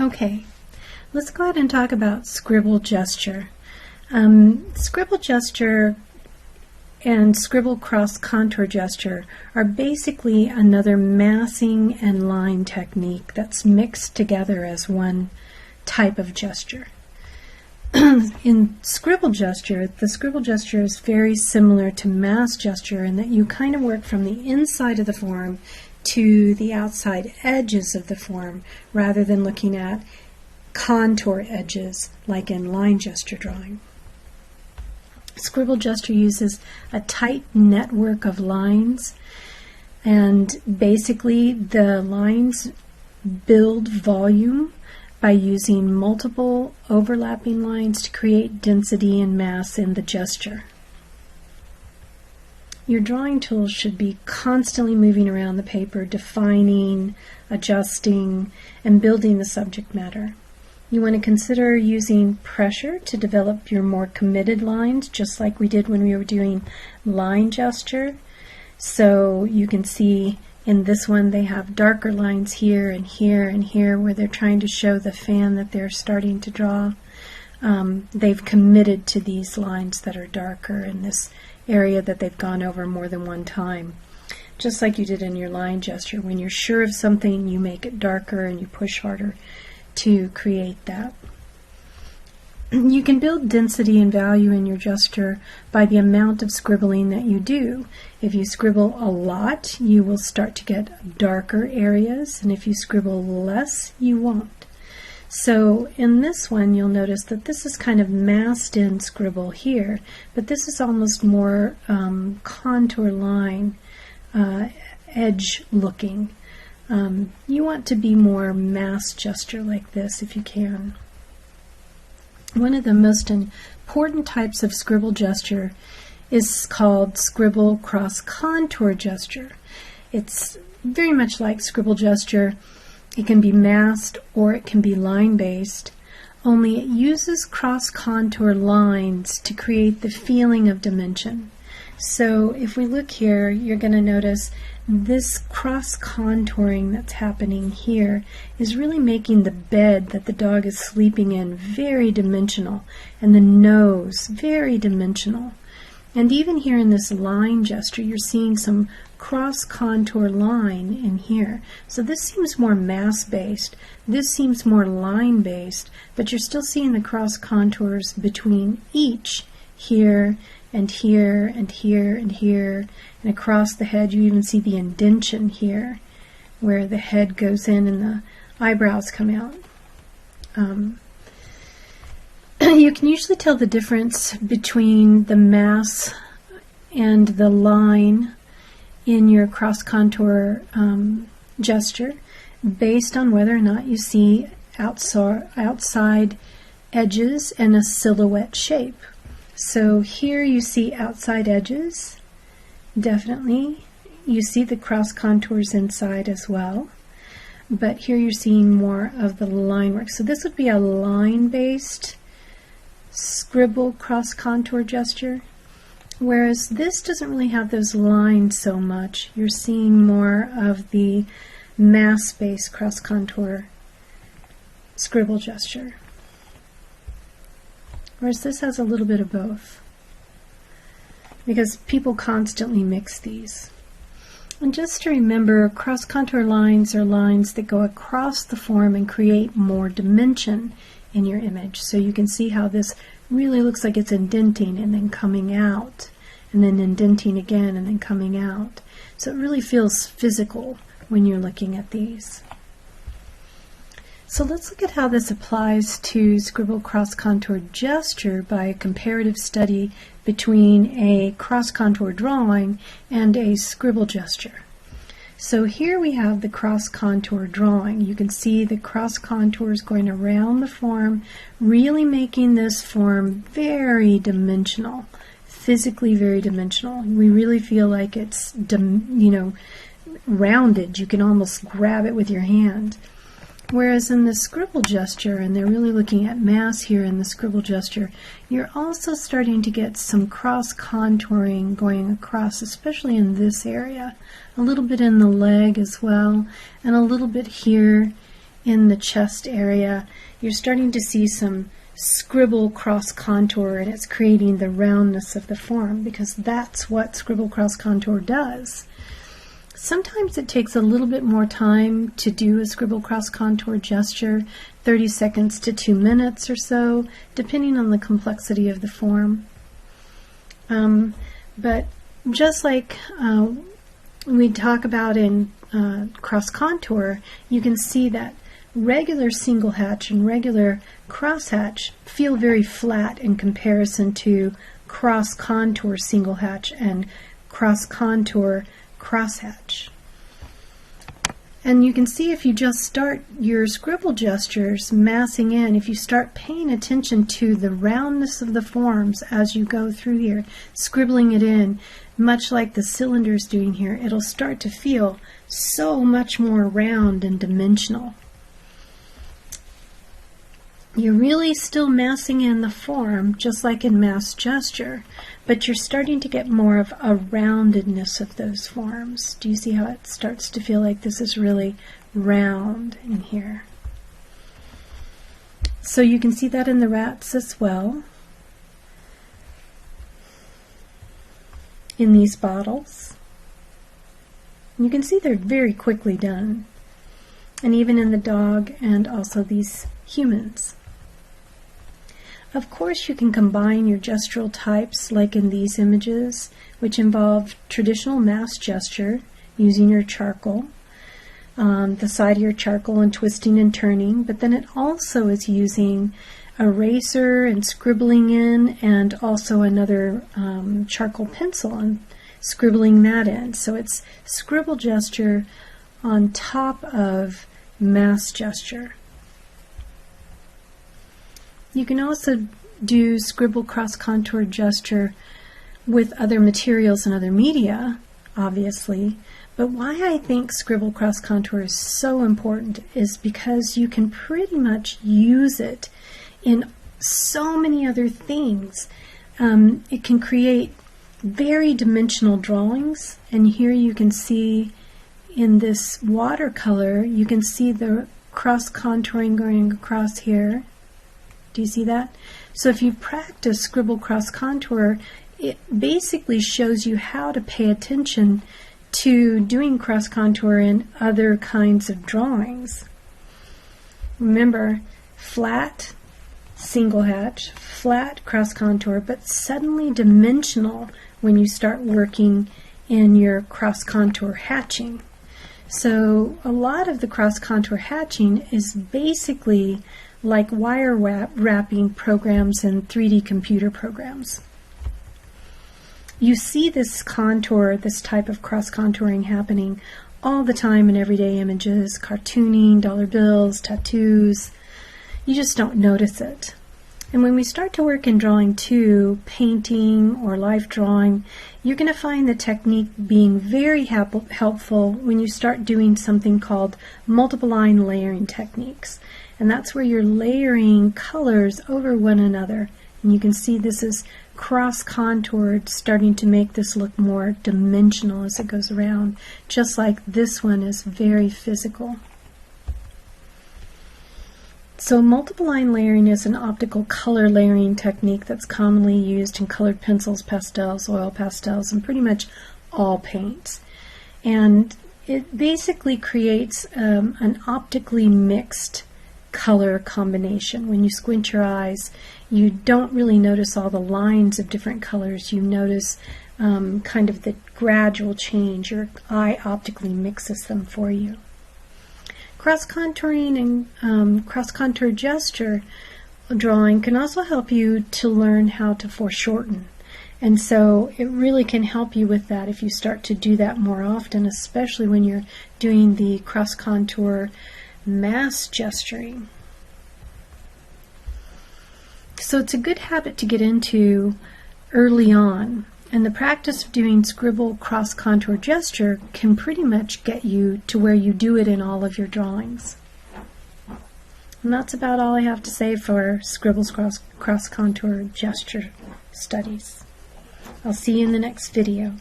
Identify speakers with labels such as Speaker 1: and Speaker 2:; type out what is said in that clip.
Speaker 1: Okay, let's go ahead and talk about scribble gesture. Scribble gesture and scribble cross contour gesture are basically another massing and line technique that's mixed together as one type of gesture. In scribble gesture, the scribble gesture is very similar to mass gesture in that you kind of work from the inside of the form to the outside edges of the form rather than looking at contour edges like in line gesture drawing. Scribble gesture uses a tight network of lines, and basically the lines build volume by using multiple overlapping lines to create density and mass in the gesture. Your drawing tools should be constantly moving around the paper, defining, adjusting, and building the subject matter. You want to consider using pressure to develop your more committed lines, just like we did when we were doing line gesture. So you can see in this one they have darker lines here and here and here where they're trying to show the fan that they're starting to draw. They've committed to these lines that are darker in this area that they've gone over more than one time. Just like you did in your line gesture. When you're sure of something, you make it darker and you push harder to create that. You can build density and value in your gesture by the amount of scribbling that you do. If you scribble a lot, you will start to get darker areas, and if you scribble less, you won't. So in this one, you'll notice that this is kind of massed in scribble here, but this is almost more contour line, edge looking. You want to be more mass gesture like this if you can. One of the most important types of scribble gesture is called scribble cross contour gesture. It's very much like scribble gesture. It can be massed or it can be line based, only it uses cross contour lines to create the feeling of dimension. So if we look here, you're going to notice this cross contouring that's happening here is really making the bed that the dog is sleeping in very dimensional, and the nose very dimensional. And even here in this line gesture, you're seeing some cross contour line in here. So this seems more mass based, this seems more line based, but you're still seeing the cross contours between each here and here and here and here, and across the head you even see the indentation here where the head goes in and the eyebrows come out. You can usually tell the difference between the mass and the line in your cross contour gesture based on whether or not you see outside edges and a silhouette shape. So here you see outside edges, definitely. You see the cross contours inside as well, but here you're seeing more of the line work. So this would be a line-based scribble cross contour gesture, whereas this doesn't really have those lines so much. You're seeing more of the mass-based cross contour scribble gesture. Whereas this has a little bit of both, because people constantly mix these. And just to remember, cross contour lines are lines that go across the form and create more dimension in your image. So you can see how this really looks like it's indenting and then coming out, and then indenting again and then coming out. So it really feels physical when you're looking at these. So let's look at how this applies to scribble cross contour gesture by a comparative study between a cross contour drawing and a scribble gesture. So here we have the cross contour drawing. You can see the cross contours going around the form, really making this form very dimensional, physically very dimensional. We really feel like it's, rounded. You can almost grab it with your hand. Whereas in the scribble gesture, and they're really looking at mass here in the scribble gesture, you're also starting to get some cross contouring going across, especially in this area. A little bit in the leg as well, and a little bit here in the chest area, you're starting to see some scribble cross contour, and it's creating the roundness of the form, because that's what scribble cross contour does. Sometimes it takes a little bit more time to do a scribble cross contour gesture, 30 seconds to 2 minutes or so, depending on the complexity of the form. But just like we talk about in cross contour, you can see that regular single hatch and regular cross hatch feel very flat in comparison to cross contour single hatch and cross contour cross hatch. And you can see if you just start your scribble gestures massing in, if you start paying attention to the roundness of the forms as you go through here, scribbling it in, much like the cylinder's doing here, it'll start to feel so much more round and dimensional. You're really still massing in the form, just like in mass gesture, but you're starting to get more of a roundedness of those forms. Do you see how it starts to feel like this is really round in here? So you can see that in the rats as well, in these bottles. You can see they're very quickly done, and even in the dog and also these humans. Of course, you can combine your gestural types like in these images, which involve traditional mass gesture using your charcoal, the side of your charcoal, and twisting and turning, but then it also is using eraser and scribbling in, and also another charcoal pencil and scribbling that in. So it's scribble gesture on top of mass gesture. You can also do scribble cross contour gesture with other materials and other media, obviously, but why I think scribble cross contour is so important is because you can pretty much use it in so many other things. It can create very dimensional drawings, and here you can see in this watercolor, you can see the cross contouring going across here. Do you see that? So if you practice scribble cross contour, it basically shows you how to pay attention to doing cross contour in other kinds of drawings. Remember, flat single hatch, flat cross contour, but suddenly dimensional when you start working in your cross contour hatching. So a lot of the cross contour hatching is basically like wire wrapping programs and 3D computer programs. You see this contour, this type of cross contouring happening all the time in everyday images, cartooning, dollar bills, tattoos. You just don't notice it. And when we start to work in drawing too, painting or life drawing, you're going to find the technique being very helpful when you start doing something called multiple line layering techniques. And that's where you're layering colors over one another. And you can see this is cross-contoured, starting to make this look more dimensional as it goes around, just like this one is very physical. So multiple line layering is an optical color layering technique that's commonly used in colored pencils, pastels, oil pastels, and pretty much all paints. And it basically creates an optically mixed color combination. When you squint your eyes, you don't really notice all the lines of different colors. You notice kind of the gradual change. Your eye optically mixes them for you. Cross-contouring and cross-contour gesture drawing can also help you to learn how to foreshorten. And so it really can help you with that if you start to do that more often, especially when you're doing the cross-contour mass gesturing. So it's a good habit to get into early on, and the practice of doing scribble cross contour gesture can pretty much get you to where you do it in all of your drawings. And that's about all I have to say for Scribble's cross contour gesture studies. I'll see you in the next video.